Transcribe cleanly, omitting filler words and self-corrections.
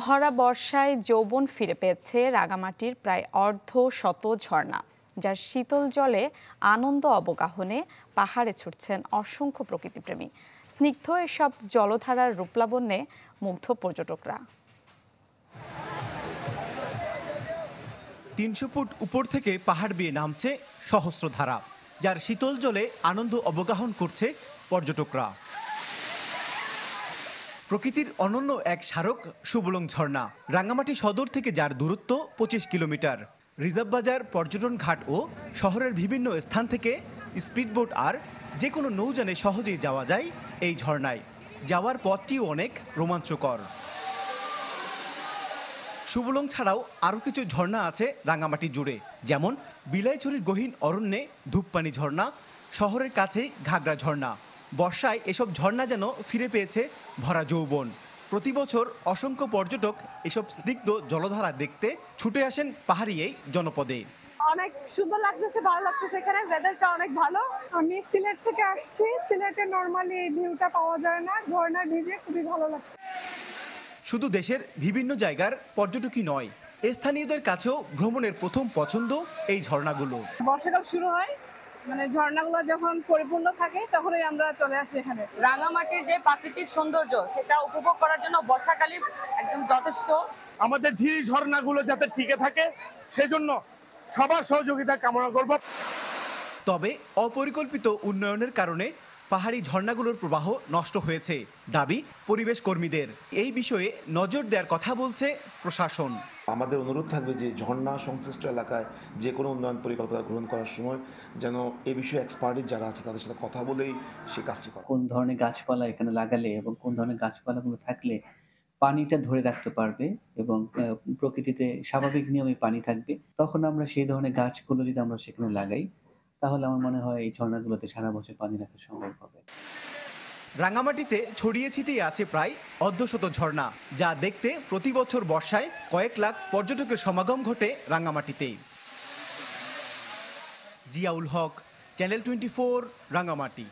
ভরা বর্ষায় যৌবন ফিরে পেয়েছে রাঙামাটির প্রায় অর্ধশত ঝর্ণা, যার শীতল জলে আনন্দ অবগাহনে পাহাড়ে ছুটছেন অসংখ্য প্রকৃতিপ্রেমী। স্নিগ্ধ এসব জলধারার রূপলাবণ্যে মুগ্ধ পর্যটকরা। ৩০০ ফুট উপর থেকে পাহাড় বেয়ে নামছে সহস্রধারা, যার শীতল জলে আনন্দ অবগাহন করছে পর্যটকরা। প্রকৃতির অনন্য এক স্মারক সুবলং ঝর্ণা। রাঙ্গামাটি সদর থেকে যার দূরত্ব ২৫ কিলোমিটার। রিজার্ভ বাজার, পর্যটন ঘাট ও শহরের বিভিন্ন স্থান থেকে স্পিডবোট আর যে কোনো নৌযানে সহজেই যাওয়া যায় এই ঝর্ণায়। যাওয়ার পথটিও অনেক রোমাঞ্চকর। সুবলং ছাড়াও আরও কিছু ঝর্ণা আছে রাঙ্গামাটি জুড়ে, যেমন বিলাইছড়ির গহীন অরণ্যে ধূপপানি ঝর্ণা, শহরের কাছেই ঘাগড়া ঝর্ণা। বর্ষায় এসব ঝর্ণা যেন ফিরে পেয়েছে ভরা যৌবন। প্রতি বছর অসংখ্য পর্যটক এসব স্নিগ্ধ জলধারা দেখতে ছুটে আসেন পাহাড়ি এই জনপদে। অনেক সুন্দর লাগতেছে, ভালো লাগতেছে। এখানে ওয়েদারটা অনেক ভালো। আমি সিলেট থেকে আসছি। সিলেটে নরমালি এই ভিউটা পাওয়া যায় না। ঝর্ণার ভিজে খুবই ভালো লাগছে। শুধু দেশের বিভিন্ন জায়গার পর্যটকই নয়, স্থানীয়দের কাছেও ভ্রমণের প্রথম পছন্দ এই ঝর্ণাগুলো। বর্ষাকাল শুরু হয়, মানে ঝর্ণাগুলো যখন পরিপূর্ণ থাকে তখনই আমরা চলে আসি এখানে। রাঙামাটির যে প্রাকৃতিক সৌন্দর্য সেটা উপভোগ করার জন্য বর্ষাকালই একদম যথেষ্ট। আমাদের ঝিরি ঝর্ণাগুলো যাতে টিকে থাকে সেজন্য সবার সহযোগিতা কামনা করব। তবে অপরিকল্পিত উন্নয়নের কারণে পাহাড়ি ঝর্ণাগুলোর প্রবাহ নষ্ট হয়েছে দাবি পরিবেশ কর্মীদের। এই বিষয়ে নজর দেওয়ার কথা বলছে প্রশাসন। আমাদের অনুরোধ থাকবে যে ঝর্ণা সংশ্লিষ্ট এলাকায় যে কোনো উন্নয়ন পরিকল্পনা গ্রহণ করার সময় যেন এ বিষয়ে এক্সপার্ট যারা আছে তাদের সাথে কথা বলেই সে কাজটি করা। কোন ধরনের গাছপালা এখানে লাগালে এবং কোন ধরনের গাছপালাগুলো থাকলে পানিটা ধরে রাখতে পারবে এবং প্রকৃতিতে স্বাভাবিক নিয়মে পানি থাকবে, তখন আমরা সেই ধরনের গাছগুলো যদি আমরা সেখানে লাগাই তাহলে আমার মনে হয় এই ঝর্ণাগুলোতে সারা বছর পানি রাখা সম্ভব হবে। রাঙ্গামাটিতে ছড়িয়ে ছিটিয়ে আছে প্রায় অর্ধশত ঝর্ণা, যা দেখতে প্রতি বছর বর্ষায় কয়েক লাখ পর্যটকের সমাগম ঘটে রাঙ্গামাটিতে। জিয়াউল হক, চ্যানেল 24, রাঙ্গামাটি।